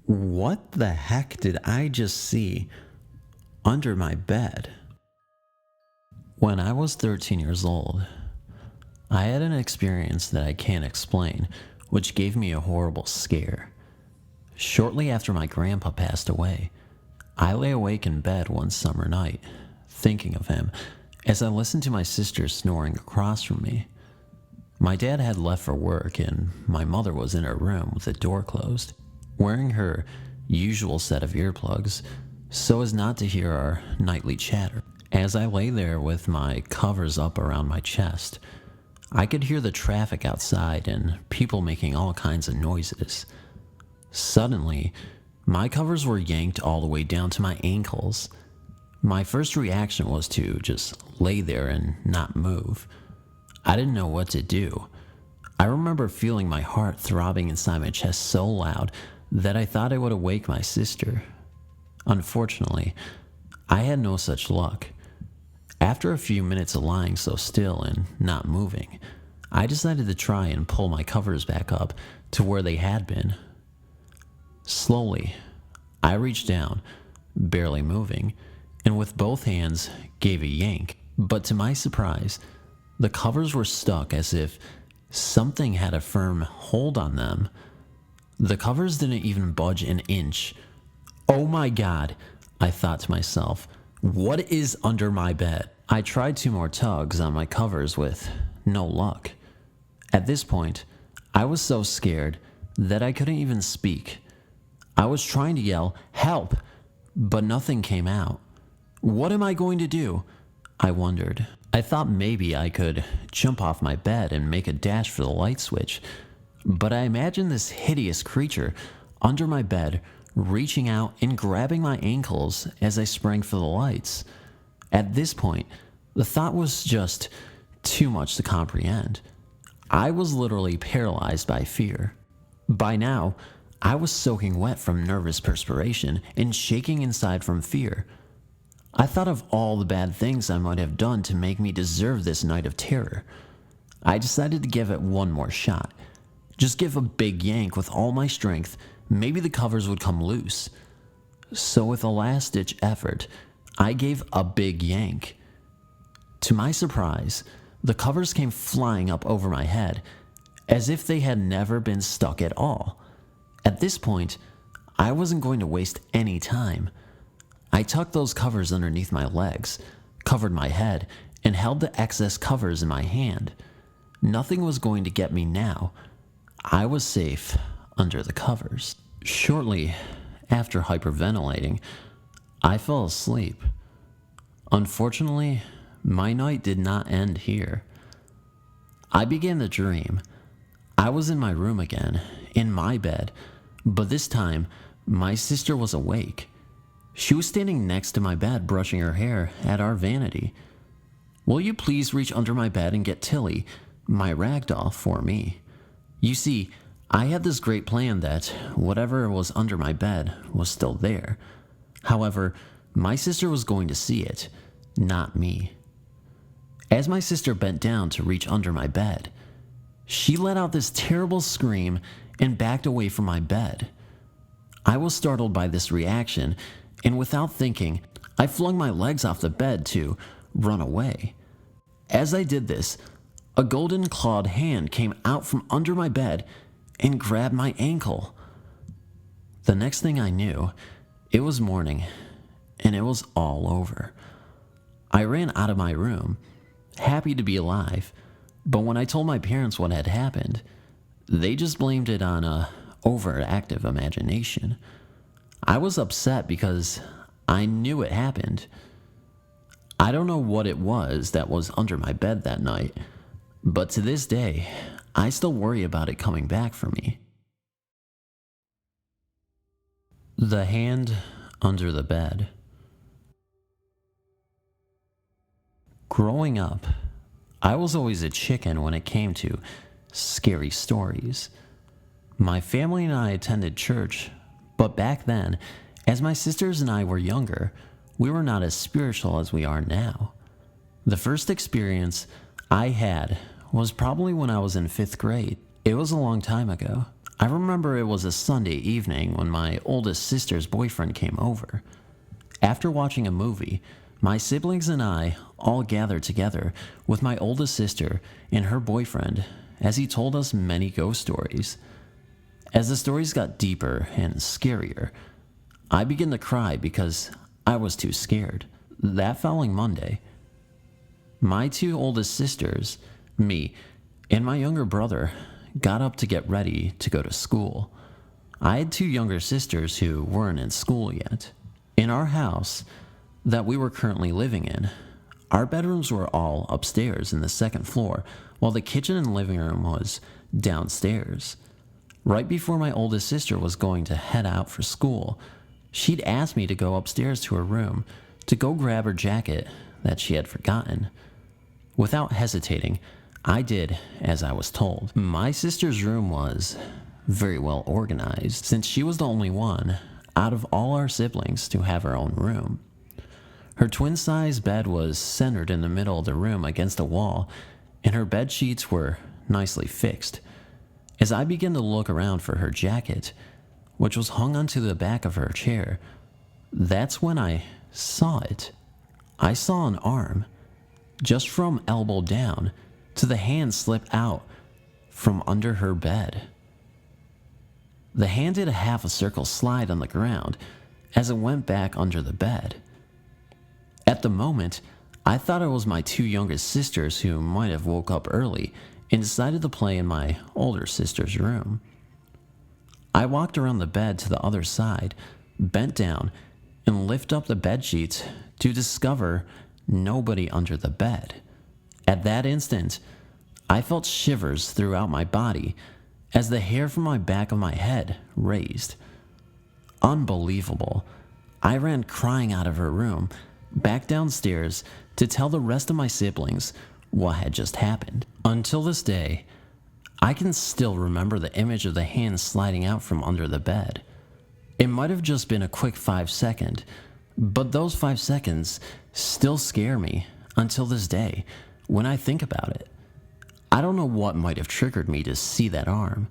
What the heck did I just see under my bed? When I was 13 years old, I had an experience that I can't explain, which gave me a horrible scare. Shortly after my grandpa passed away, I lay awake in bed one summer night, thinking of him, as I listened to my sister snoring across from me. My dad had left for work, and my mother was in her room with the door closed, wearing her usual set of earplugs so as not to hear our nightly chatter. As I lay there with my covers up around my chest, I could hear the traffic outside and people making all kinds of noises. Suddenly, my covers were yanked all the way down to my ankles. My first reaction was to just lay there and not move. I didn't know what to do. I remember feeling my heart throbbing inside my chest so loud that I thought I would awake my sister. Unfortunately, I had no such luck. After a few minutes of lying so still and not moving, I decided to try and pull my covers back up to where they had been. Slowly, I reached down, barely moving, and with both hands gave a yank, but to my surprise, the covers were stuck as if something had a firm hold on them. The covers didn't even budge an inch. Oh my God, I thought to myself, what is under my bed? I tried 2 more tugs on my covers with no luck. At this point, I was so scared that I couldn't even speak. I was trying to yell, "Help!" but nothing came out. What am I going to do? I wondered. I thought maybe I could jump off my bed and make a dash for the light switch, but I imagined this hideous creature under my bed reaching out and grabbing my ankles as I sprang for the lights. At this point, the thought was just too much to comprehend. I was literally paralyzed by fear. By now, I was soaking wet from nervous perspiration and shaking inside from fear. I thought of all the bad things I might have done to make me deserve this night of terror. I decided to give it one more shot. Just give a big yank with all my strength, maybe the covers would come loose. So with a last-ditch effort, I gave a big yank. To my surprise, the covers came flying up over my head, as if they had never been stuck at all. At this point, I wasn't going to waste any time. I tucked those covers underneath my legs, covered my head, and held the excess covers in my hand. Nothing was going to get me now. I was safe under the covers. Shortly after hyperventilating, I fell asleep. Unfortunately, my night did not end here. I began to dream. I was in my room again, in my bed, but this time, my sister was awake. She was standing next to my bed brushing her hair at our vanity. "Will you please reach under my bed and get Tilly, my ragdoll, for me? You see, I had this great plan that whatever was under my bed was still there. However, my sister was going to see it, not me." As my sister bent down to reach under my bed, she let out this terrible scream and backed away from my bed. I was startled by this reaction, and without thinking, I flung my legs off the bed to run away. As I did this, a golden clawed hand came out from under my bed and grabbed my ankle. The next thing I knew, it was morning, and it was all over. I ran out of my room, happy to be alive, but when I told my parents what had happened, they just blamed it on a overactive imagination. I was upset because I knew it happened. I don't know what it was that was under my bed that night, but to this day, I still worry about it coming back for me. The hand under the bed. Growing up, I was always a chicken when it came to scary stories. My family and I attended church, but back then, as my sisters and I were younger, we were not as spiritual as we are now. The first experience I had was probably when I was in 5th grade. It was a long time ago. I remember it was a Sunday evening when my oldest sister's boyfriend came over. After watching a movie, my siblings and I all gathered together with my oldest sister and her boyfriend as he told us many ghost stories. As the stories got deeper and scarier, I began to cry because I was too scared. That following Monday, my 2 oldest sisters, me, and my younger brother got up to get ready to go to school. I had 2 younger sisters who weren't in school yet. In our house that we were currently living in, our bedrooms were all upstairs in the 2nd floor, while the kitchen and living room was downstairs. Right before my oldest sister was going to head out for school, she'd asked me to go upstairs to her room to go grab her jacket that she had forgotten. Without hesitating, I did as I was told. My sister's room was very well organized, since she was the only one out of all our siblings to have her own room. Her twin-size bed was centered in the middle of the room against a wall, and her bed sheets were nicely fixed. As I began to look around for her jacket, which was hung onto the back of her chair, that's when I saw it. I saw an arm, just from elbow down, to the hand slip out from under her bed. The hand did a half a circle slide on the ground as it went back under the bed. At the moment, I thought it was my 2 youngest sisters who might have woke up early and decided to play in my older sister's room. I walked around the bed to the other side, bent down, and lifted up the bed sheets to discover nobody under the bed. At that instant, I felt shivers throughout my body as the hair from my back of my head raised. Unbelievable. I ran crying out of her room, back downstairs to tell the rest of my siblings what had just happened. Until this day, I can still remember the image of the hand sliding out from under the bed. It might have just been a quick 5-second, but those 5 seconds still scare me until this day when I think about it. I don't know what might have triggered me to see that arm,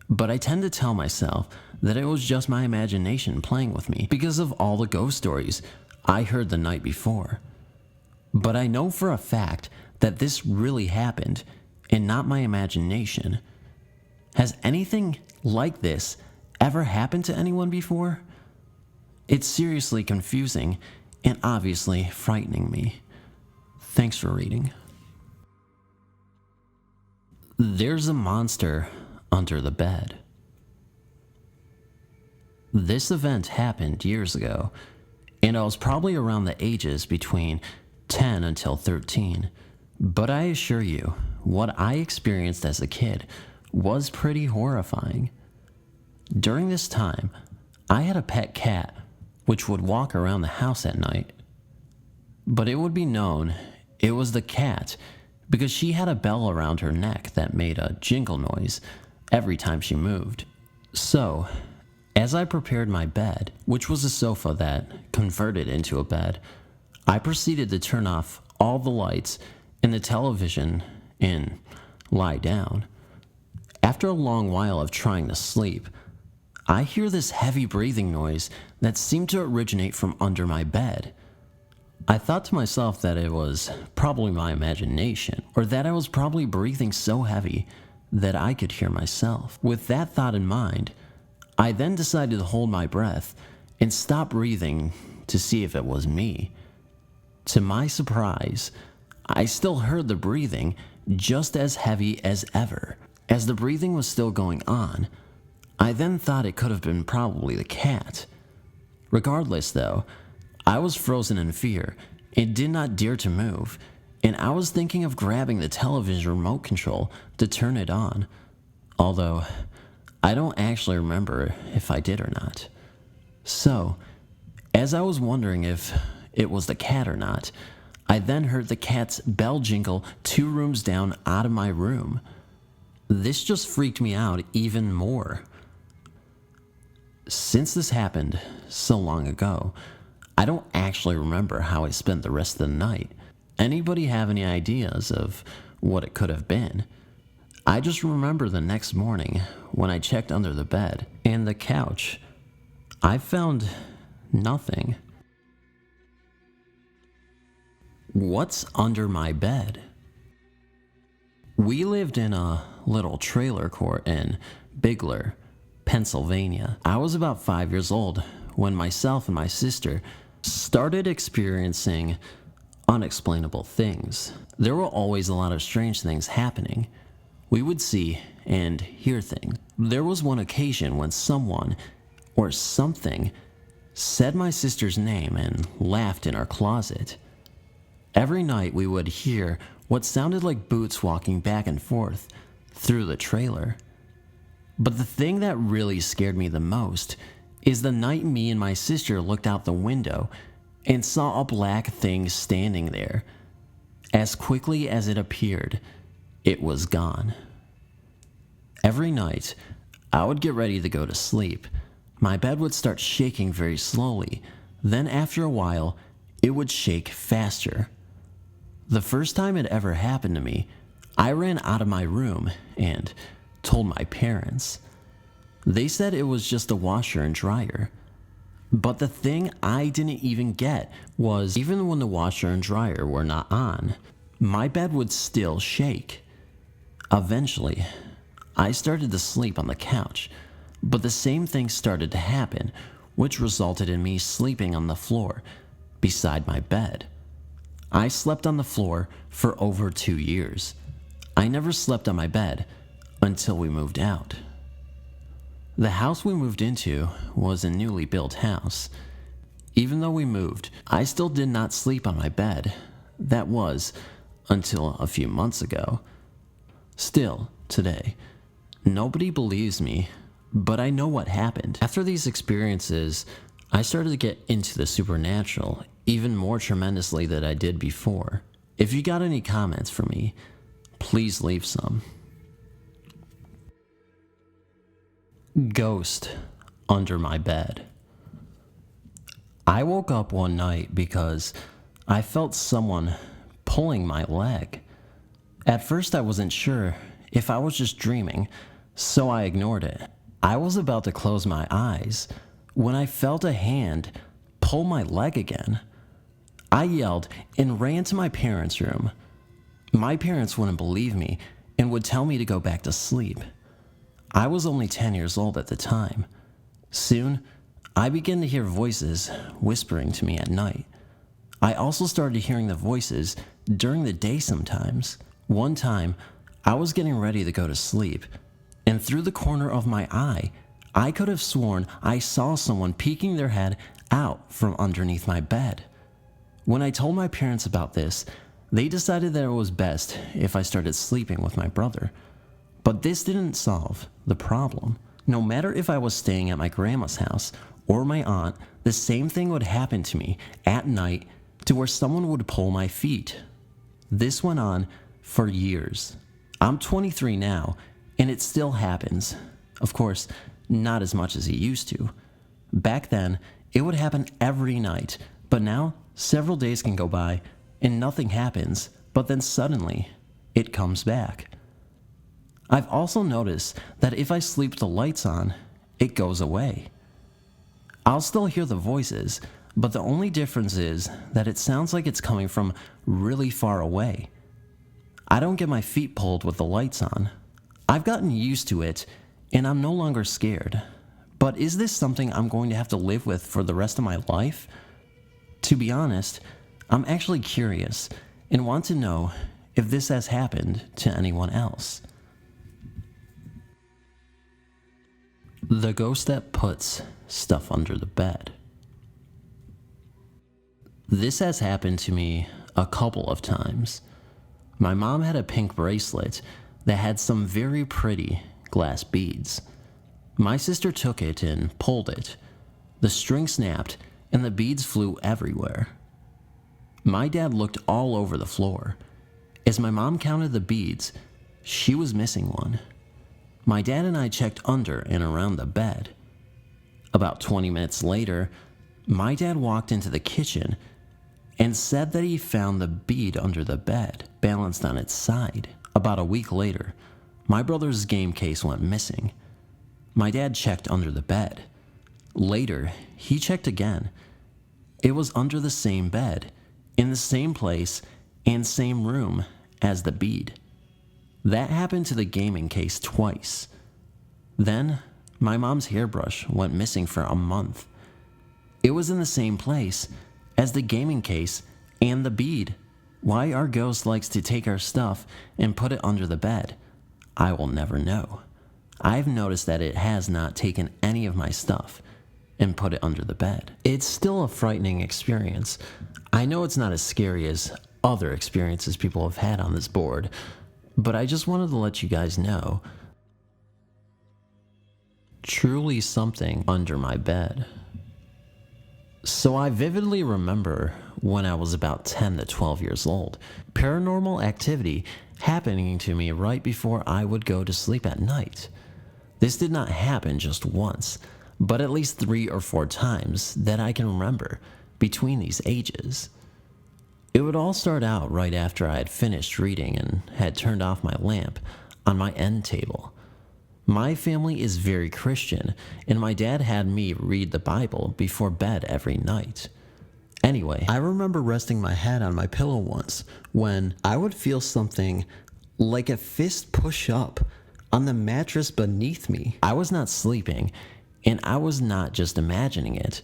but I tend to tell myself that it was just my imagination playing with me because of all the ghost stories I heard the night before. But I know for a fact that this really happened and not my imagination. Has anything like this ever happened to anyone before? It's seriously confusing and obviously frightening me. Thanks for reading. There's a monster under the bed. This event happened years ago, and I was probably around the ages between 10 until 13. But I assure you, what I experienced as a kid was pretty horrifying. During this time, I had a pet cat which would walk around the house at night. But it would be known it was the cat because she had a bell around her neck that made a jingle noise every time she moved. So, as I prepared my bed, which was a sofa that converted into a bed, I proceeded to turn off all the lights and the television and lie down. After a long while of trying to sleep, I hear this heavy breathing noise that seemed to originate from under my bed. I thought to myself that it was probably my imagination, or that I was probably breathing so heavy that I could hear myself. With that thought in mind, I then decided to hold my breath and stop breathing to see if it was me. To my surprise, I still heard the breathing just as heavy as ever. As the breathing was still going on, I then thought it could have been probably the cat. Regardless though, I was frozen in fear and did not dare to move, and I was thinking of grabbing the television remote control to turn it on, although I don't actually remember if I did or not. So, as I was wondering if it was the cat or not, I then heard the cat's bell jingle 2 rooms down out of my room. This just freaked me out even more. Since this happened so long ago, I don't actually remember how I spent the rest of the night. Anybody have any ideas of what it could have been? I just remember the next morning when I checked under the bed and the couch. I found nothing. What's under my bed? We lived in a little trailer court in Bigler, Pennsylvania. I was about 5 years old when myself and my sister started experiencing unexplainable things. There were always a lot of strange things happening. We would see and hear things. There was one occasion when someone or something said my sister's name and laughed in our closet. Every night we would hear what sounded like boots walking back and forth through the trailer. But the thing that really scared me the most is the night me and my sister looked out the window and saw a black thing standing there. As quickly as it appeared, it was gone. Every night, I would get ready to go to sleep. My bed would start shaking very slowly. Then after a while, it would shake faster. The first time it ever happened to me, I ran out of my room and told my parents. They said it was just a washer and dryer. But the thing I didn't even get was, even when the washer and dryer were not on, my bed would still shake. Eventually, I started to sleep on the couch, but the same thing started to happen, which resulted in me sleeping on the floor beside my bed. I slept on the floor for over 2 years. I never slept on my bed until we moved out. The house we moved into was a newly built house. Even though we moved, I still did not sleep on my bed. That was until a few months ago. Still, today, nobody believes me, but I know what happened. After these experiences, I started to get into the supernatural even more tremendously than I did before. If you got any comments for me, please leave some. Ghost under my bed. I woke up one night because I felt someone pulling my leg. At first I wasn't sure if I was just dreaming, so I ignored it. I was about to close my eyes when I felt a hand pull my leg again. I yelled and ran to my parents' room. My parents wouldn't believe me and would tell me to go back to sleep. I was only 10 years old at the time. Soon, I began to hear voices whispering to me at night. I also started hearing the voices during the day sometimes. One time, I was getting ready to go to sleep, and through the corner of my eye, I could have sworn I saw someone peeking their head out from underneath my bed. When I told my parents about this, they decided that it was best if I started sleeping with my brother. But this didn't solve the problem. No matter if I was staying at my grandma's house or my aunt, the same thing would happen to me at night to where someone would pull my feet. This went on for years. I'm 23 now, and it still happens. Of course, not as much as it used to. Back then, it would happen every night, but now several days can go by and nothing happens, but then suddenly, it comes back. I've also noticed that if I sleep with the lights on, it goes away. I'll still hear the voices, but the only difference is that it sounds like it's coming from really far away. I don't get my feet pulled with the lights on. I've gotten used to it, and I'm no longer scared. But is this something I'm going to have to live with for the rest of my life? To be honest, I'm actually curious and want to know if this has happened to anyone else. The ghost that puts stuff under the bed. This has happened to me a couple of times. My mom had a pink bracelet that had some very pretty glass beads. My sister took it and pulled it. The string snapped and the beads flew everywhere. My dad looked all over the floor. As my mom counted the beads, she was missing one. My dad and I checked under and around the bed. About 20 minutes later, My dad walked into the kitchen and said that he found the bead under the bed, balanced on its side. About a week later, my brother's game case went missing. My dad checked under the bed. Later, he checked again. It was under the same bed, in the same place and same room as the bead. That happened to the gaming case twice. Then, my mom's hairbrush went missing for a month. It was in the same place as the gaming case and the bead. Why our ghost likes to take our stuff and put it under the bed, I will never know. I've noticed that it has not taken any of my stuff and put it under the bed. It's still a frightening experience. I know it's not as scary as other experiences people have had on this board, but I just wanted to let you guys know. Truly something under my bed. So I vividly remember when I was about 10 to 12 years old, paranormal activity happening to me right before I would go to sleep at night. This did not happen just once, but at least 3 or 4 times that I can remember between these ages. It would all start out right after I had finished reading and had turned off my lamp on my end table. My family is very Christian, and my dad had me read the Bible before bed every night. Anyway, I remember resting my head on my pillow once when I would feel something like a fist push up on the mattress beneath me. I was not sleeping, and I was not just imagining it.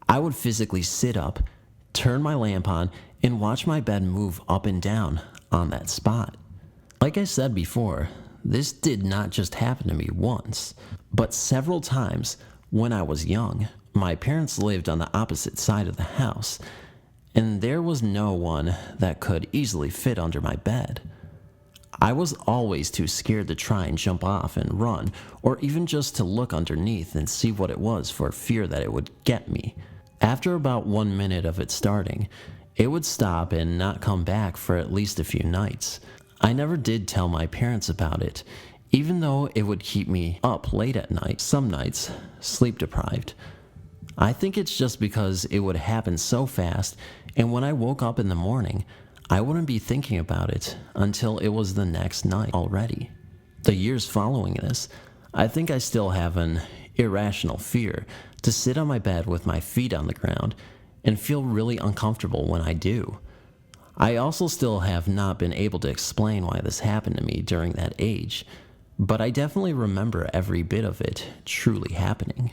I would physically sit up, turn my lamp on, and watch my bed move up and down on that spot. Like I said before, this did not just happen to me once, but several times when I was young. My parents lived on the opposite side of the house, and there was no one that could easily fit under my bed. I was always too scared to try and jump off and run, or even just to look underneath and see what it was for fear that it would get me. After about 1 minute of it starting, it would stop and not come back for at least a few nights. I never did tell my parents about it, even though it would keep me up late at night, some nights, sleep deprived. I think it's just because it would happen so fast, and when I woke up in the morning, I wouldn't be thinking about it until it was the next night already. The years following this, I think I still have an irrational fear to sit on my bed with my feet on the ground and feel really uncomfortable when I do. I also still have not been able to explain why this happened to me during that age, but I definitely remember every bit of it truly happening.